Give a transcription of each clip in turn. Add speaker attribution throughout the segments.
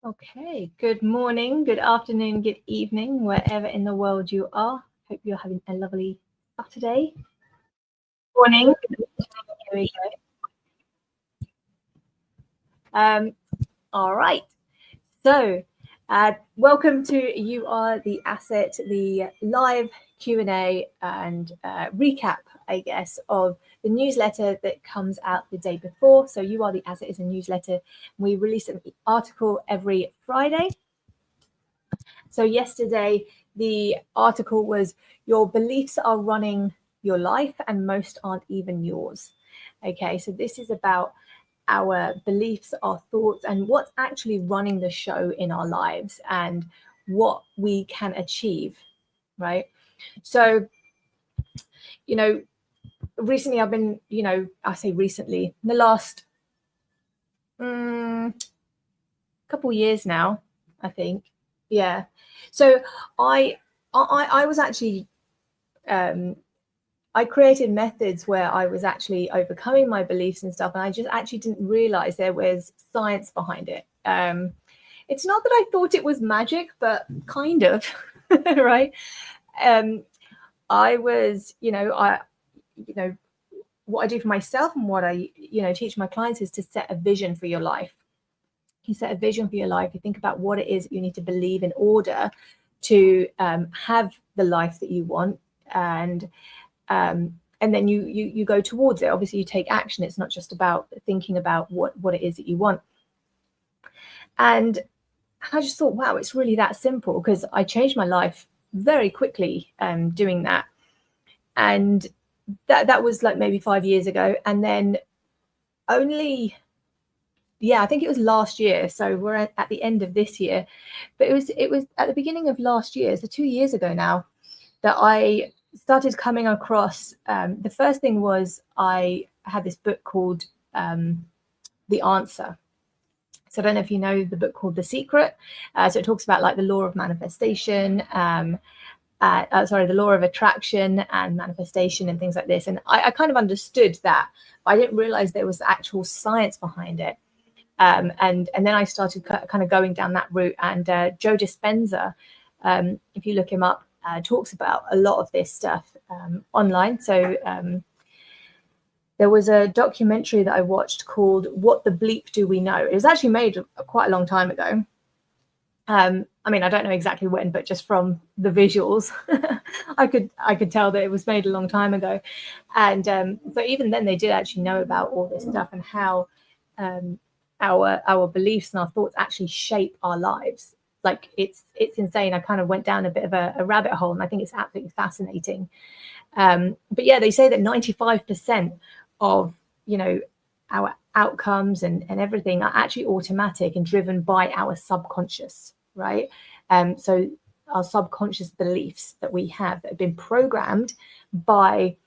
Speaker 1: Okay, good morning, good afternoon, good evening, wherever in the world you are. Hope you're having a lovely Saturday. Morning. Here we go. All right. So, welcome to You Are the Asset, the live Q&A and recap, I guess, of the newsletter that comes out the day before. So, You Are the Asset is a newsletter. We release an article every Friday. So yesterday, the article was Your Beliefs Are Running Your Life and Most Aren't Even Yours. Okay, so this is about our beliefs, our thoughts, and what's actually running the show in our lives and what we can achieve, right? So, recently I've been, I say recently, in the last couple years now, I think. Yeah. So I was actually I created methods where I was actually overcoming my beliefs and stuff, and I just actually didn't realize there was science behind it. It's not that I thought it was magic, but kind of, right? I was, what I do for myself and what I, teach my clients is to set a vision for your life. You set a vision for your life. You think about what it is that you need to believe in order to have the life that you want, and then you go towards it. Obviously, you take action. It's not just about thinking about what it is that you want. And I just thought, wow, it's really that simple, because I changed my life very quickly doing that. And that was like maybe 5 years ago. And then only, I think it was last year. So we're at the end of this year, but it was at the beginning of last year, so 2 years ago now, that I started coming across. The first thing was I had this book called The Answer. So I don't know if you know the book called The Secret. So it talks about like the law of manifestation, the law of attraction and manifestation and things like this. And I kind of understood that, but I didn't realize there was actual science behind it. And then I started kind of going down that route. And Joe Dispenza, if you look him up, talks about a lot of this stuff online. So there was a documentary that I watched called What the Bleep Do We Know? It was actually made quite a long time ago. I mean, I don't know exactly when, but just from the visuals, I could tell that it was made a long time ago. And so even then, they did actually know about all this stuff and how our beliefs and our thoughts actually shape our lives. Like it's insane. I kind of went down a bit of a rabbit hole, and I think it's absolutely fascinating. But yeah, they say that 95% of our outcomes and everything are actually automatic and driven by our subconscious, right? So our subconscious beliefs that we have been programmed by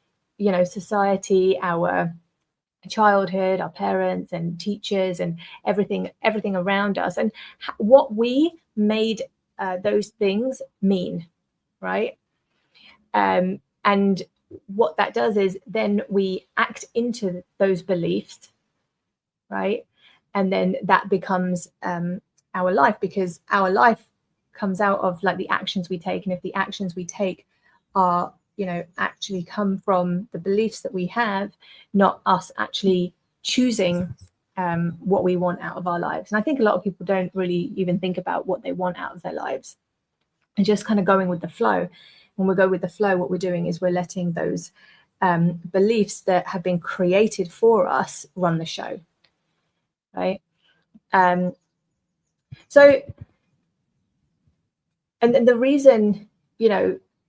Speaker 1: society, our childhood, our parents and teachers and everything around us, and what we made those things mean, right? And what that does is then we act into those beliefs, right? And then that becomes our life, because our life comes out of like the actions we take. And if the actions we take are actually come from the beliefs that we have, not us actually choosing what we want out of our lives. And I think a lot of people don't really even think about what they want out of their lives, and just kind of going with the flow. When we go with the flow, what we're doing is we're letting those beliefs that have been created for us run the show, right? So, and the reason,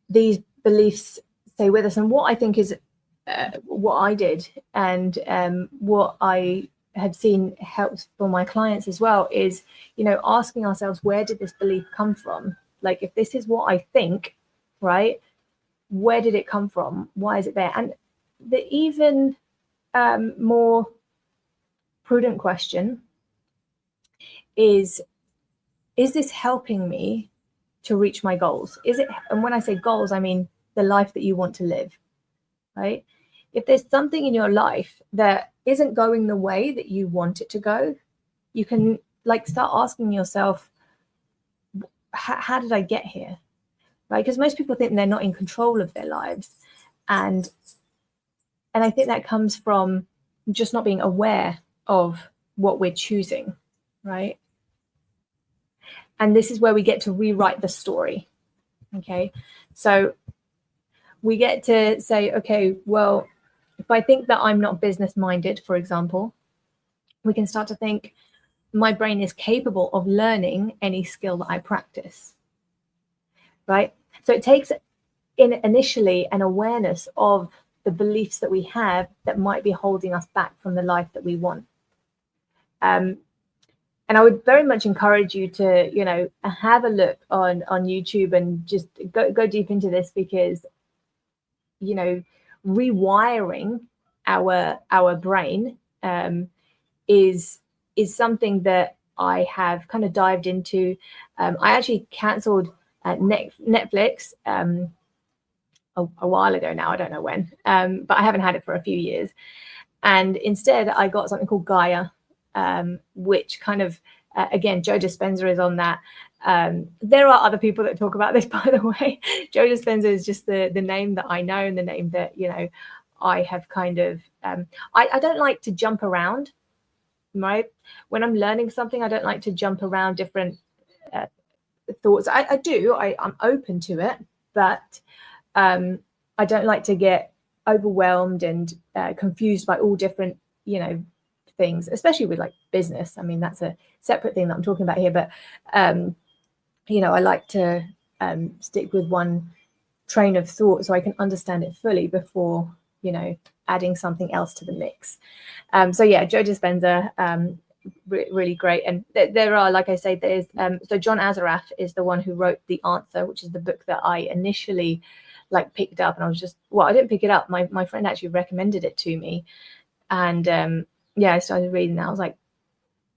Speaker 1: these beliefs stay with us, and what I think is what I did, and what I have seen helps for my clients as well, is, asking ourselves, where did this belief come from? Like, if this is what I think, right, where did it come from? Why is it there? And the even more prudent question is this helping me to reach my goals? Is it? And when I say goals, I mean the life that you want to live, right? If there's something in your life that isn't going the way that you want it to go, you can like start asking yourself, how did I get here? Right? Because most people think they're not in control of their lives. And I think that comes from just not being aware of what we're choosing, right? And this is where we get to rewrite the story. Okay. So we get to say, okay, well, if I think that I'm not business minded, for example, we can start to think my brain is capable of learning any skill that I practice, right? So it takes initially an awareness of the beliefs that we have that might be holding us back from the life that we want. And I would very much encourage you to, you know, have a look on YouTube and just go deep into this, because, you know, rewiring our brain is something that I have kind of dived into. I actually cancelled Netflix a while ago now. I don't know when, but I haven't had it for a few years. And instead, I got something called Gaia, which kind of, again, Joe Dispenza is on that. There are other people that talk about this, by the way. Joe Dispenza is just the name that I know, and the name that, you know, I have kind of, I don't like to jump around, right? When I'm learning something, I don't like to jump around different thoughts. I do, I'm open to it, but I don't like to get overwhelmed and confused by all different, you know, things, especially with like business. I mean, that's a separate thing that I'm talking about here, but you know, I like to stick with one train of thought so I can understand it fully before, you know, adding something else to the mix. So yeah, Joe Dispenza, really great. And there are, like I say, there's so John Assaraf is the one who wrote The Answer, which is the book that I initially like picked up, and I was just, well, I didn't pick it up, my friend actually recommended it to me, and yeah, I started reading that. I was like,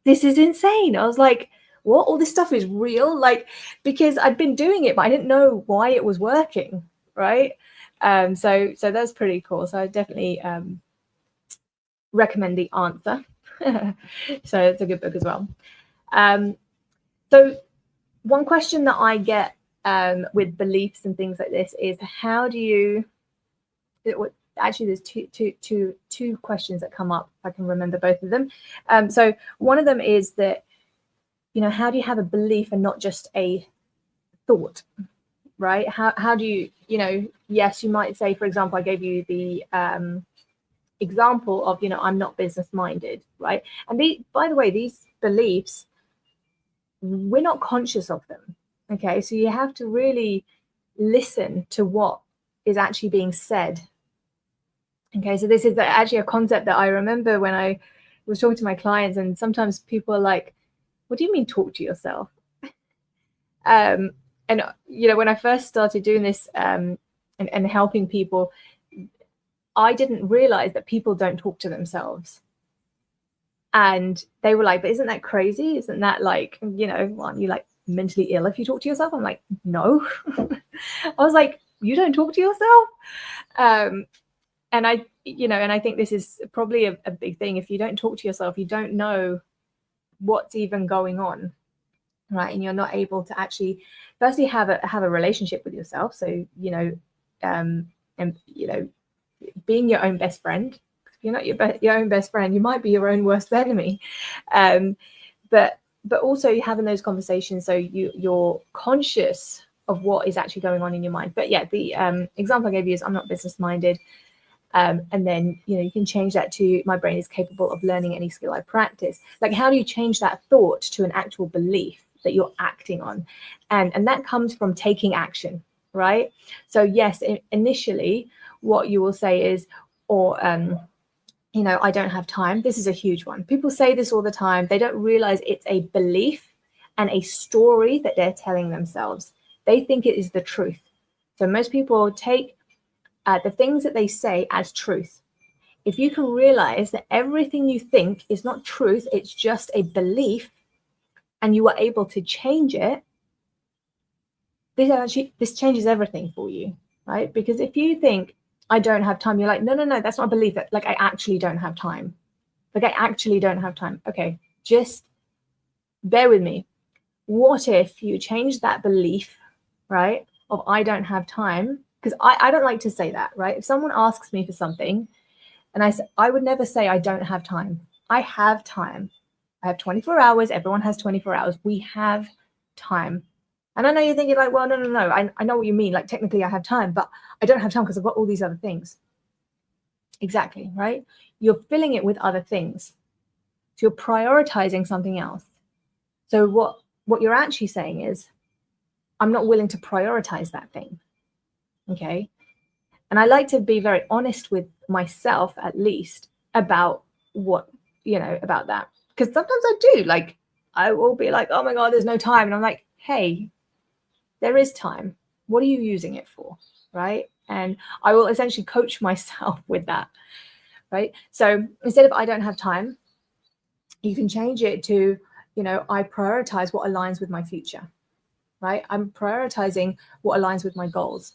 Speaker 1: this is insane. I was like, what? All this stuff is real? Like, because I'd been doing it, but I didn't know why it was working, right? So that's pretty cool. So I definitely recommend The Answer. So it's a good book as well. So one question that I get with beliefs and things like this is, how do you, actually there's two questions that come up, if I can remember both of them. So one of them is that, you know, how do you have a belief and not just a thought, right? How do you, you know, yes, you might say, for example, I gave you the example of, you know, I'm not business minded, right? And by the way, these beliefs, we're not conscious of them. Okay, so you have to really listen to what is actually being said. Okay, so this is actually a concept that I remember when I was talking to my clients, and sometimes people are like, what do you mean talk to yourself? And, you know, when I first started doing this and helping people, I didn't realize that people don't talk to themselves. And they were like, but isn't that crazy? Isn't that like, you know, aren't you like mentally ill if you talk to yourself? I'm like, no. I was like, you don't talk to yourself? And I, you know, and I think this is probably a big thing. If you don't talk to yourself, you don't know what's even going on, right? And you're not able to actually, firstly, have a relationship with yourself. So, you know, and, you know, being your own best friend. If you're not your own best friend, you might be your own worst enemy. But also having those conversations, so you're conscious of what is actually going on in your mind. But yeah, the example I gave you is, I'm not business minded. And then, you know, you can change that to, my brain is capable of learning any skill I practice. Like, how do you change that thought to an actual belief that you're acting on? And that comes from taking action, right? So yes, initially what you will say is, or you know, I don't have time. This is a huge one. People say this all the time. They don't realize it's a belief and a story that they're telling themselves. They think it is the truth. So most people take the things that they say as truth. If you can realize that everything you think is not truth, it's just a belief, and you are able to change it, this changes everything for you, right? Because if you think, I don't have time, you're like, no, that's not a belief. That, like, I actually don't have time. Like, I actually don't have time. Okay, just bear with me. What if you change that belief, right, of I don't have time? Because I don't like to say that, right? If someone asks me for something and I would never say I don't have time. I have time. I have 24 hours. Everyone has 24 hours. We have time. And I know you're thinking like, well, no. I know what you mean. Like technically I have time, but I don't have time because I've got all these other things. Exactly, right? You're filling it with other things. So you're prioritizing something else. So what you're actually saying is, I'm not willing to prioritize that thing. Okay. And I like to be very honest with myself, at least, about what, about that. Because sometimes I do, like, I will be like, oh my God, there's no time. And I'm like, hey, there is time. What are you using it for? Right. And I will essentially coach myself with that. Right. So instead of I don't have time, you can change it to, I prioritize what aligns with my future. Right. I'm prioritizing what aligns with my goals.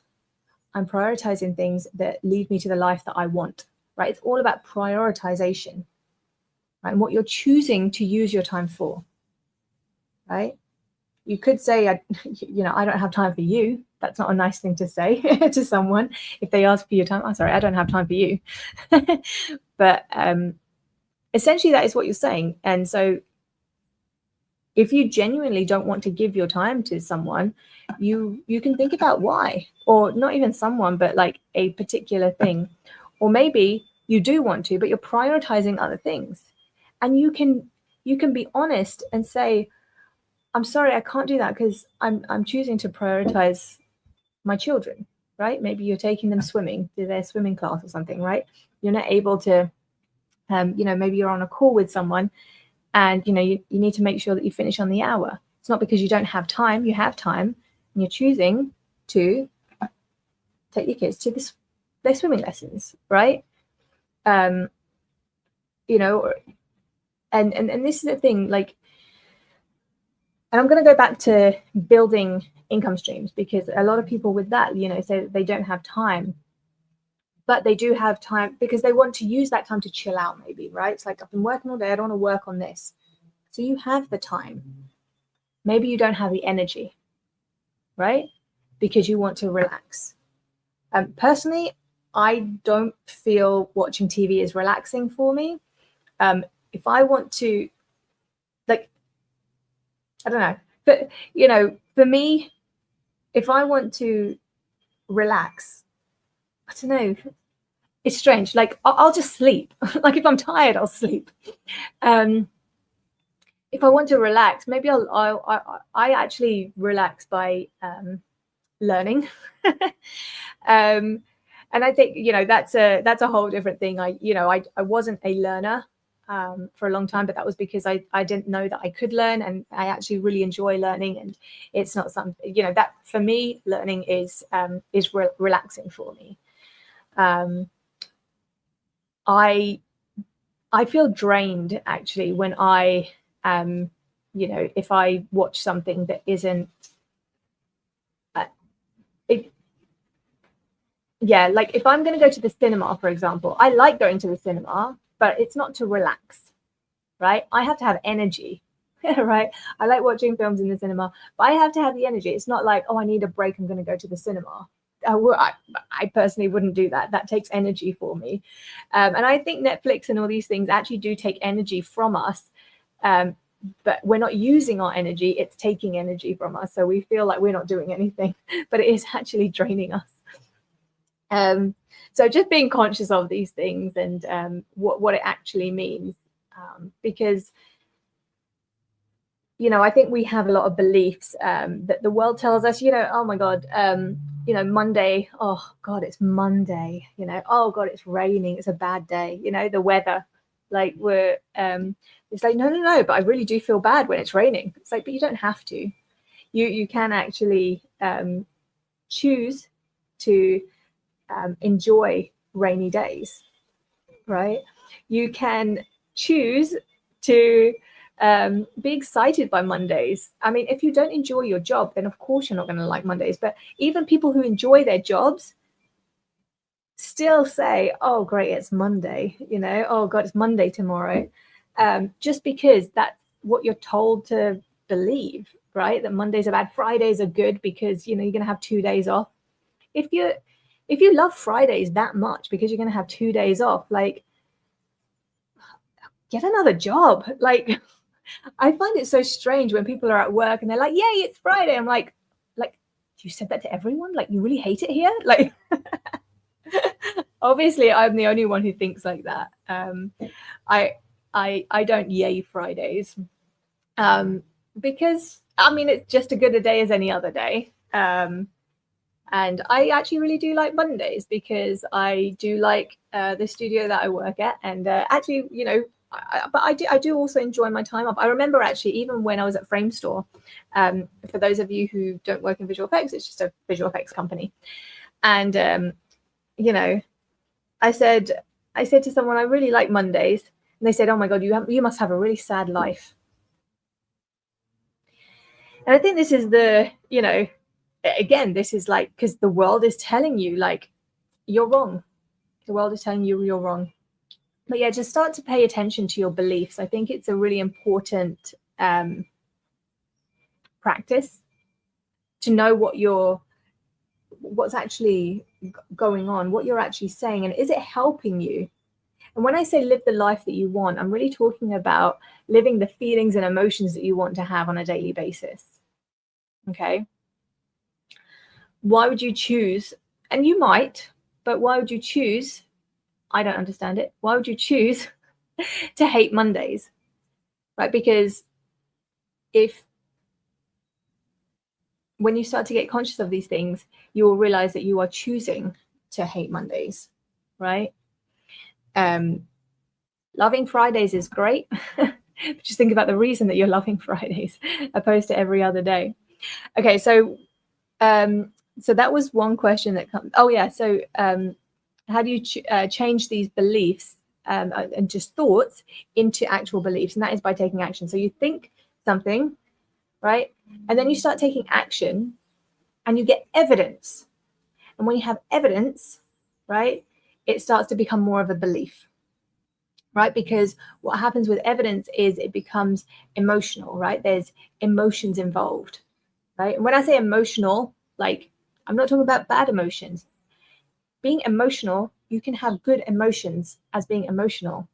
Speaker 1: I'm prioritizing things that lead me to the life that I want, right? It's all about prioritization, right? And what you're choosing to use your time for, right? You could say, I don't have time for you. That's not a nice thing to say to someone if they ask for your time. I'm sorry, I don't have time for you. But essentially that is what you're saying. And so if you genuinely don't want to give your time to someone, you can think about why, or not even someone, but like a particular thing. Or maybe you do want to, but you're prioritizing other things. And you can be honest and say, I'm sorry, I can't do that because I'm choosing to prioritize my children, right? Maybe you're taking them swimming to their swimming class or something, right? You're not able to, maybe you're on a call with someone and, you need to make sure that you finish on the hour. It's not because you don't have time. You have time and you're choosing to take your kids to their swimming lessons, right? And this is the thing, like, and I'm going to go back to building income streams, because a lot of people with that, say that they don't have time, but they do have time because they want to use that time to chill out, maybe, right? It's like, I've been working all day, I don't want to work on this. So you have the time. Maybe you don't have the energy, right? Because you want to relax. Personally, I don't feel watching TV is relaxing for me. If I want to, like, I don't know, but, for me, if I want to relax, I don't know, it's strange. Like, I'll just sleep. Like, if I'm tired, I'll sleep. If I want to relax, maybe I actually relax by learning. And I think, that's a whole different thing. I wasn't a learner for a long time, but that was because I didn't know that I could learn, and I actually really enjoy learning. And it's not something, that for me, learning is relaxing for me. I feel drained actually when I if I watch something that isn't like if I'm going to go to the cinema, for example, I like going to the cinema, but it's not to relax, right? I have to have energy, right? I like watching films in the cinema, but I have to have the energy. It's not like, oh, I need a break, I'm going to go to the cinema. I personally wouldn't do that. That takes energy for me. And I think Netflix and all these things actually do take energy from us. But we're not using our energy. It's taking energy from us. So we feel like we're not doing anything, but it is actually draining us. So just being conscious of these things and what it actually means. Because, I think we have a lot of beliefs that the world tells us, oh my God, Monday, oh God, it's Monday, oh God, it's raining, it's a bad day, the weather, like we're, it's like, no, but I really do feel bad when it's raining. It's like, but you don't have to. You can actually choose to enjoy rainy days, right? You can choose to be excited by Mondays. I mean, if you don't enjoy your job, then of course you're not going to like Mondays. But even people who enjoy their jobs still say, oh, great, it's Monday, oh God, it's Monday tomorrow. Just because what you're told to believe, right? That Mondays are bad, Fridays are good because you're going to have 2 days off. If you love Fridays that much because you're going to have 2 days off, like, get another job. Like, I find it so strange when people are at work and they're like, yay, it's Friday. I'm like, you said that to everyone? Like, you really hate it here? Like, obviously I'm the only one who thinks like that. I don't yay Fridays, because I mean, it's just as good a day as any other day. And I actually really do like Mondays because I do like the studio that I work at, and actually, but I do also enjoy my time off. I remember actually, even when I was at Framestore, for those of you who don't work in visual effects, it's just a visual effects company. And, I said to someone, I really like Mondays. And they said, oh my God, you must have a really sad life. And I think this is again, this is like, because the world is telling you, like, you're wrong. The world is telling you you're wrong. But yeah, just start to pay attention to your beliefs. I think it's a really important practice to know what's actually going on, what you're actually saying, and is it helping you? And when I say live the life that you want, I'm really talking about living the feelings and emotions that you want to have on a daily basis. Okay? Why would you choose, and you might, but why would you choose, I don't understand it, why would you choose to hate Mondays? Right? Because when you start to get conscious of these things, you will realize that you are choosing to hate Mondays, right? Loving Fridays is great. Just think about the reason that you're loving Fridays opposed to every other day. Okay, so that was one question that comes. Oh yeah, so how do you change these beliefs and just thoughts into actual beliefs? And that is by taking action. So you think something, right? And then you start taking action and you get evidence. And when you have evidence, right, it starts to become more of a belief, right? Because what happens with evidence is it becomes emotional, right? There's emotions involved, right? And when I say emotional, like, I'm not talking about bad emotions. Being emotional, you can have good emotions as being emotional.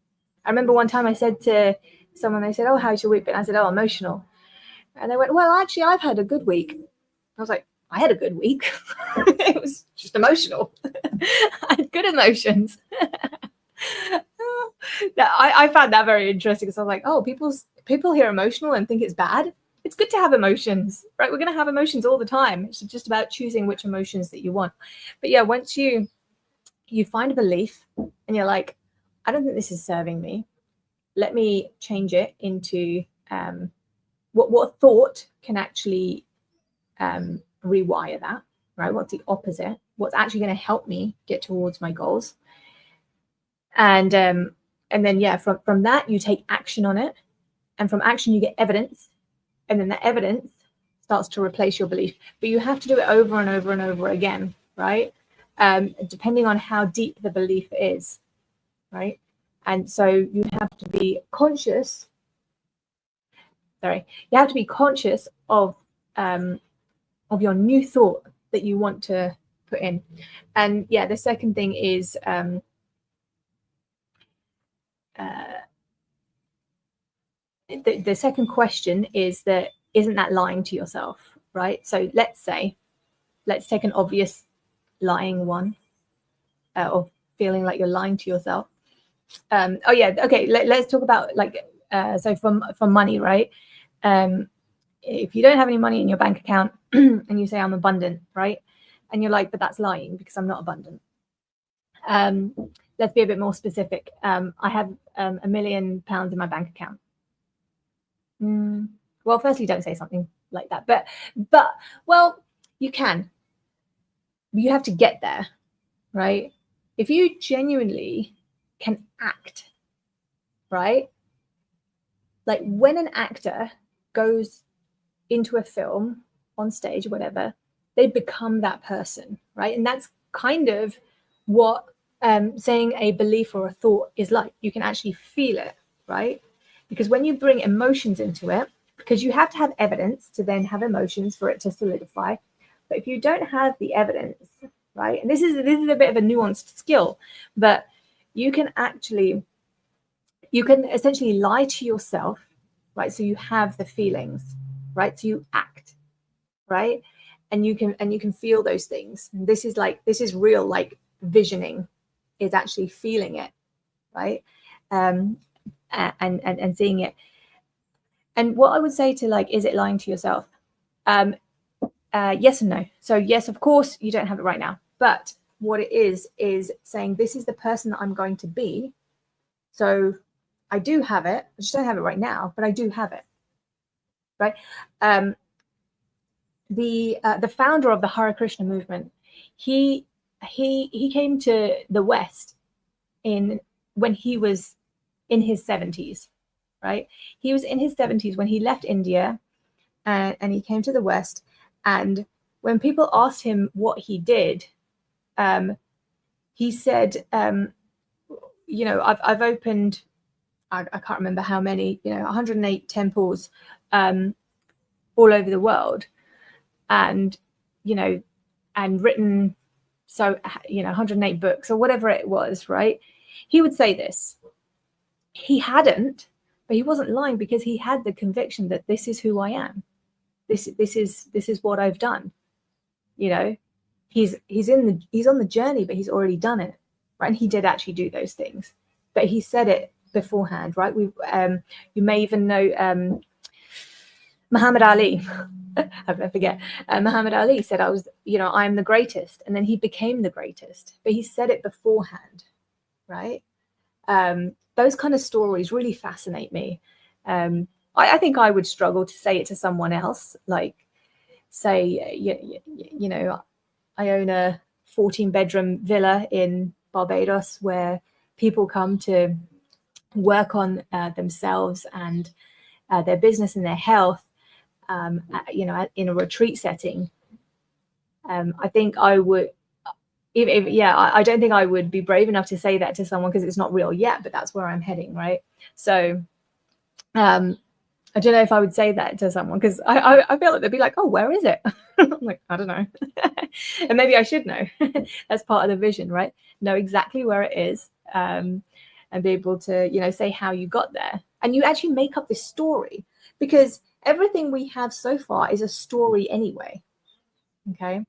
Speaker 1: I remember one time I said to someone, they said, oh, how's your week been? I said, oh, emotional. And they went, well, actually, I've had a good week. I was like, I had a good week. It was just emotional. I had good emotions. I found that very interesting because I was like, oh, people hear emotional and think it's bad. It's good to have emotions, right? We're going to have emotions all the time. It's just about choosing which emotions that you want. But yeah, once you find a belief and you're like, I don't think this is serving me. Let me change it into what thought can actually rewire that, right? What's the opposite? What's actually going to help me get towards my goals? And then, yeah, from that, you take action on it. And from action, you get evidence. And then that evidence starts to replace your belief. But you have to do it over and over and over again, right? Depending on how deep the belief is, right? And so you have to be conscious. You have to be conscious of your new thought that you want to put in. And yeah, the second thing is the second question is that, isn't that lying to yourself, right? So let's take an obvious lying one of feeling like you're lying to yourself. Oh yeah, okay, let's talk about, like, so from money, right? If you don't have any money in your bank account and you say I'm abundant, right? And you're like, but that's lying because I'm not abundant. Let's be a bit more specific. I have £1 million in my bank account. Well, firstly, don't say something like that, but well, you can. You have to get there, right? If you genuinely can act, right? Like, when an actor goes into a film on stage or whatever, they become that person, right? And that's kind of what saying a belief or a thought is like. You can actually feel it, right? because when you bring emotions into it, because you have to have evidence to then have emotions for it to solidify. But if you don't have the evidence, right, and this is a bit of a nuanced skill, but you can essentially lie to yourself, right? So you have the feelings, right? So you act, right? And you can feel those things. And this is real, like visioning is actually feeling it, right? And seeing it. And what I would say to, like, is it lying to yourself? Yes and no. So yes, of course, you don't have it right now. But what it is saying, this is the person that I'm going to be. So I do have it. I just don't have it right now, but I do have it, right? The founder of the Hare Krishna movement, he came to the West when he was in his 70s, right? He was in his 70s when he left India, and he came to the West. And when people asked him what he did, he said, I've opened, I can't remember how many, 108 temples all over the world, and written 108 books or whatever it was, right? He would say this. He hadn't, but he wasn't lying, because he had the conviction that this is who I am. This is what I've done. He's on the journey, but he's already done it, right? And he did actually do those things, but he said it beforehand, right? You may even know Muhammad Ali. I forget. Muhammad Ali said, I'm the greatest, and then he became the greatest, but he said it beforehand, right? Those kind of stories really fascinate me. I think I would struggle to say it to someone else, like say, I own a 14-bedroom villa in Barbados where people come to work on themselves and their business and their health, in a retreat setting. I think I would, I don't think I would be brave enough to say that to someone, because it's not real yet, but that's where I'm heading, right? So I don't know if I would say that to someone, because I feel like they'd be like, oh, where is it? I'm like, I don't know. And maybe I should know. That's part of the vision, right? Know exactly where it is, and be able to, say how you got there. And you actually make up this story, because everything we have so far is a story anyway. Okay.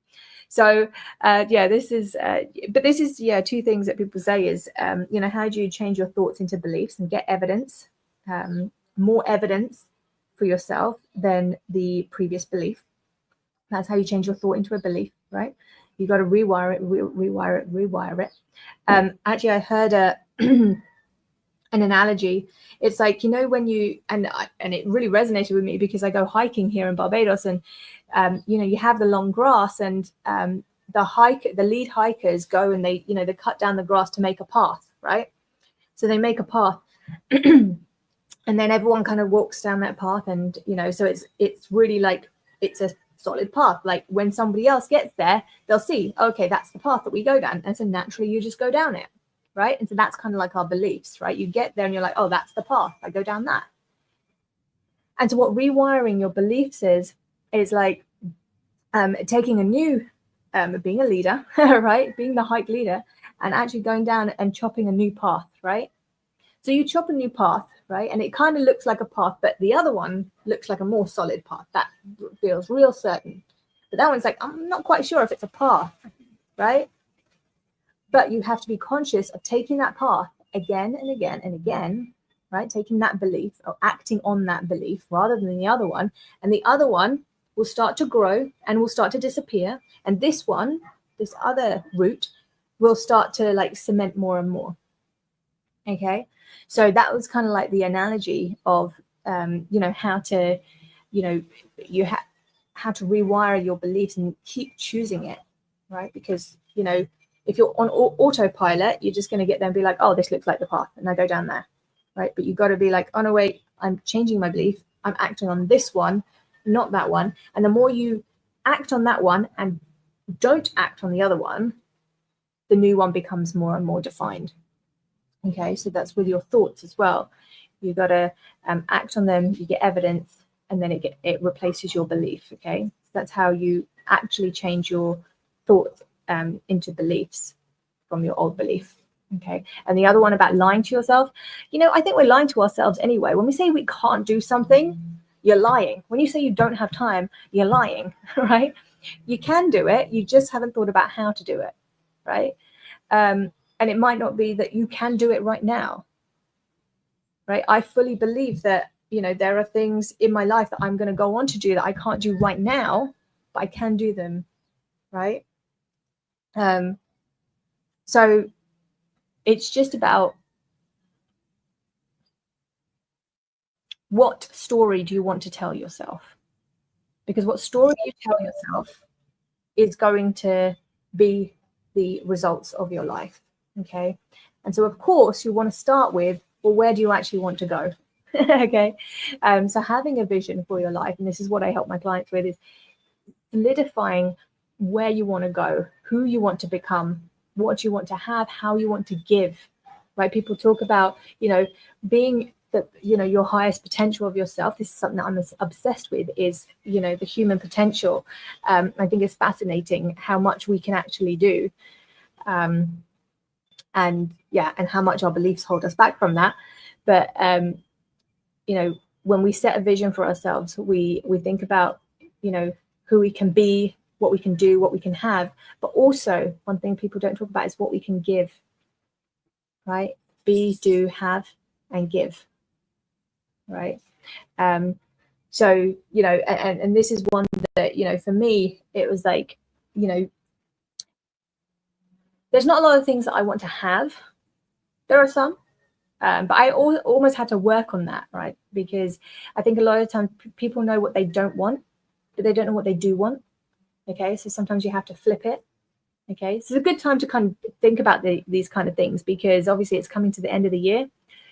Speaker 1: So, this is two things that people say is, how do you change your thoughts into beliefs and get evidence, more evidence for yourself than the previous belief? That's how you change your thought into a belief, right? You got to rewire it. Actually, I heard an analogy. It's like, when you, and it really resonated with me, because I go hiking here in Barbados, and you have the long grass, and the lead hikers go and they cut down the grass to make a path, right? So they make a path. And then everyone kind of walks down that path, and so it's really like, it's a solid path. Like when somebody else gets there, they'll see, okay, that's the path that we go down, and so naturally you just go down it, right? And so that's kind of like our beliefs, right? You get there and you're like, oh, that's the path, I go down that. And so what rewiring your beliefs is like taking a new, being a leader, right? Being the hike leader, and actually going down and chopping a new path, right? So you chop a new path, right? And it kind of looks like a path, but the other one looks like a more solid path. That feels real certain. But that one's like, I'm not quite sure if it's a path, right? But you have to be conscious of taking that path again and again and again, right? Taking that belief or acting on that belief rather than the other one. And the other one will start to grow and will start to disappear. And this one, this other route, will start to like cement more and more. Okay. So that was kind of like the analogy of, how to, how to rewire your beliefs and keep choosing it, right? Because, if you're on autopilot, you're just going to get there and be like, oh, this looks like the path, and I go down there, right? But you've got to be like, oh, no, wait, I'm changing my belief. I'm acting on this one, not that one. And the more you act on that one and don't act on the other one, the new one becomes more and more defined. Okay, so that's with your thoughts as well. You got to act on them. You get evidence, and then it replaces your belief. Okay, so that's how you actually change your thoughts into beliefs from your old belief. Okay, and the other one about lying to yourself, I think we're lying to ourselves anyway. When we say we can't do something, you're lying. When you say you don't have time, you're lying, right? You can do it, you just haven't thought about how to do it, right? And it might not be that you can do it right now, right? I fully believe that, there are things in my life that I'm going to go on to do that I can't do right now, but I can do them, right? So it's just about what story do you want to tell yourself? Because what story you tell yourself is going to be the results of your life. Okay. And so, of course, you want to start with, well, where do you actually want to go? Okay. So having a vision for your life, and this is what I help my clients with, is solidifying where you want to go, who you want to become, what you want to have, how you want to give, right? People talk about, being your highest potential of yourself. This is something that I'm obsessed with, is, the human potential. I think it's fascinating how much we can actually do. And how much our beliefs hold us back from that. But, when we set a vision for ourselves, we think about, who we can be, what we can do, what we can have. But also, one thing people don't talk about is what we can give, right? Be, do, have, and give, right? So, and this is one that, for me, it was like, there's not a lot of things that I want to have. There are some, but I almost had to work on that, right? Because I think a lot of times people know what they don't want, but they don't know what they do want. Okay, so sometimes you have to flip it. Okay, so it's a good time to kind of think about these kind of things, because obviously it's coming to the end of the year.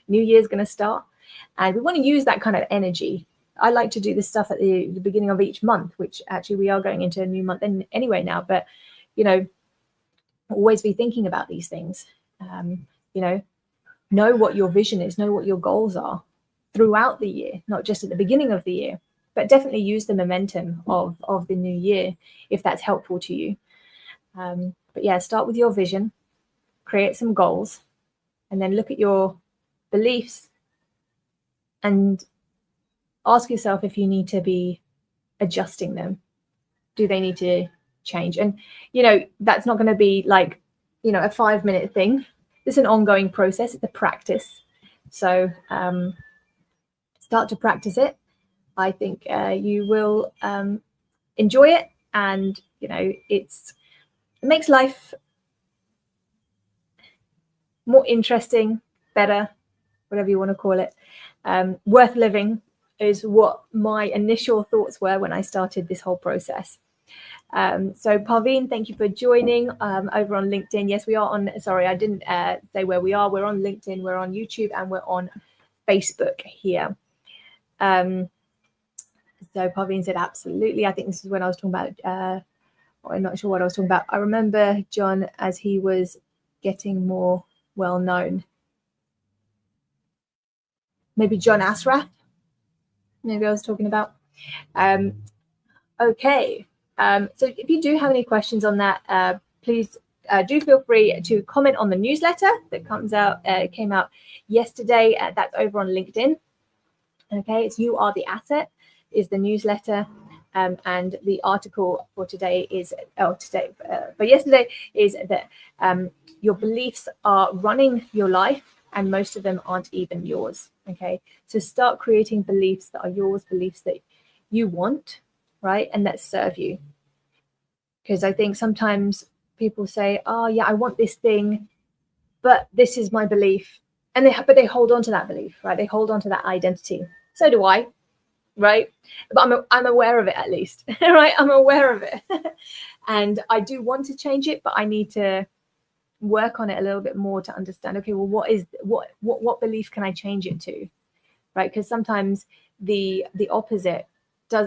Speaker 1: New Year's going to start, and we want to use that kind of energy. I like to do this stuff at the beginning of each month, which actually we are going into a new month anyway now. But, always be thinking about these things. Know what your vision is, know what your goals are throughout the year, not just at the beginning of the year, but definitely use the momentum of the new year if that's helpful to you. But yeah, start with your vision, create some goals, and then look at your beliefs and ask yourself if you need to be adjusting them. Do they need to change? And, that's not going to be like, a 5-minute thing. It's an ongoing process. It's a practice. So start to practice it. I think you will enjoy it. And, it makes life more interesting, better, whatever you want to call it. Worth living is what my initial thoughts were when I started this whole process. So Parveen, thank you for joining over on LinkedIn. Yes, we are on, sorry, I didn't say where we are. We're on LinkedIn, we're on YouTube, and we're on Facebook here. So Parveen said, absolutely. I think this is when I was talking about, I'm not sure what I was talking about. I remember John as he was getting more well known. Maybe John Asraf, maybe I was talking about. Okay. So if you do have any questions on that, please do feel free to comment on the newsletter that came out yesterday. That's over on LinkedIn. Okay, it's You Are the Asset is the newsletter, and the article for today is for yesterday is that your beliefs are running your life, and most of them aren't even yours. Okay, so start creating beliefs that are yours, beliefs that you want, right, and that serve you. Because I think sometimes people say, oh yeah, I want this thing, but this is my belief, and they hold on to that belief, right? They hold on to that identity. So do I, right? But I'm aware of it, at least. Right, I'm aware of it. And I do want to change it, but I need to work on it a little bit more to understand, okay, well, what belief can I change it to, right? Because sometimes the opposite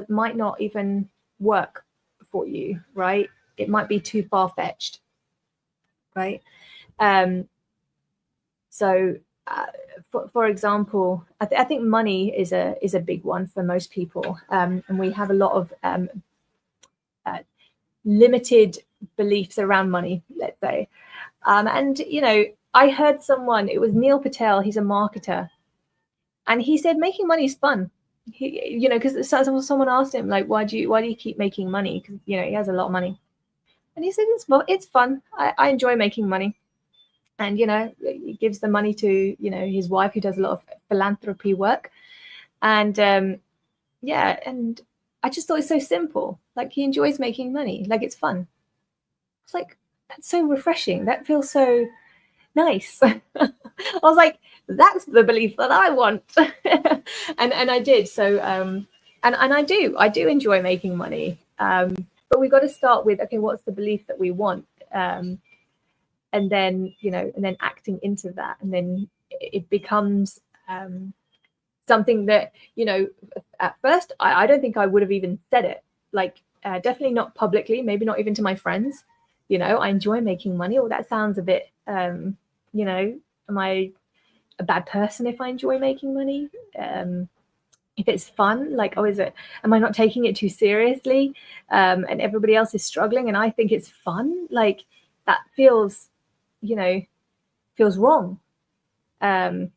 Speaker 1: might not even work for you, right? It might be too far-fetched, right? So for example, I think money is a big one for most people, and we have a lot of limited beliefs around money, let's say. And I heard someone, it was Neil Patel, he's a marketer, and he said making money is fun. Because someone asked him, like, why do you keep making money? Because he has a lot of money, and he said it's fun. I enjoy making money. And he gives the money to his wife, who does a lot of philanthropy work. And and I just thought it's so simple. Like, he enjoys making money, like it's fun. It's like, that's so refreshing. That feels so nice. I was like, that's the belief that I want. and I did. So and I do enjoy making money. But we got to start with, okay, what's the belief that we want? And then acting into that, and then it becomes something that at first I don't think I would have even said it, like definitely not publicly, maybe not even to my friends. I enjoy making money. Oh, that sounds a bit am I a bad person if I enjoy making money? If it's fun, like, am I not taking it too seriously? And everybody else is struggling and I think it's fun, like that feels wrong. But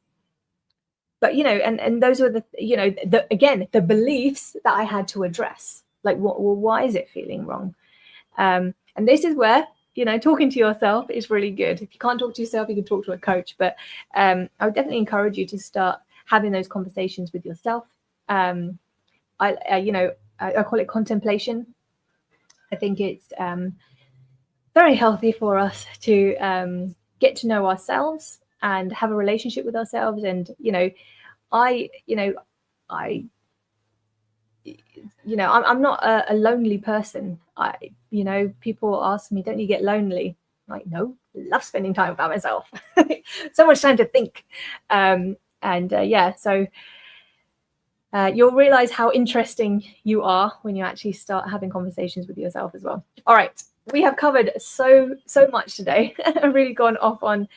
Speaker 1: and those were the beliefs that I had to address. Like, why is it feeling wrong? And this is where talking to yourself is really good. If you can't talk to yourself, you can talk to a coach. But I would definitely encourage you to start having those conversations with yourself. I call it contemplation. I think it's very healthy for us to get to know ourselves and have a relationship with ourselves. And I'm not a lonely person. People ask me, don't you get lonely? I'm like, no, I love spending time by myself. So much time to think. So you'll realize how interesting you are when you actually start having conversations with yourself as well. All right. We have covered so much today. I've really gone off on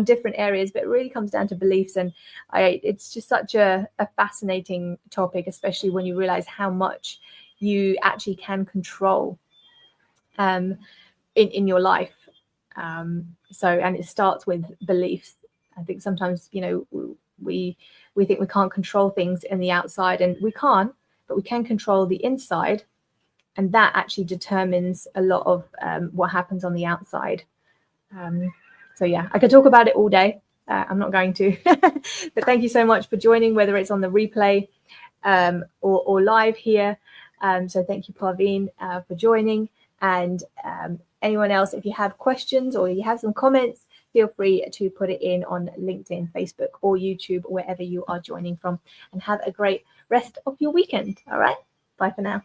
Speaker 1: different areas, but it really comes down to beliefs. And it's just such a fascinating topic, especially when you realize how much you actually can control in your life. And it starts with beliefs. I think sometimes, we think we can't control things in the outside, and we can't, but we can control the inside. And that actually determines a lot of what happens on the outside. I could talk about it all day. I'm not going to. But thank you so much for joining, whether it's on the replay or live here. So thank you, Parveen, for joining. And anyone else, if you have questions or you have some comments, feel free to put it in on LinkedIn, Facebook, or YouTube, wherever you are joining from. And have a great rest of your weekend. All right. Bye for now.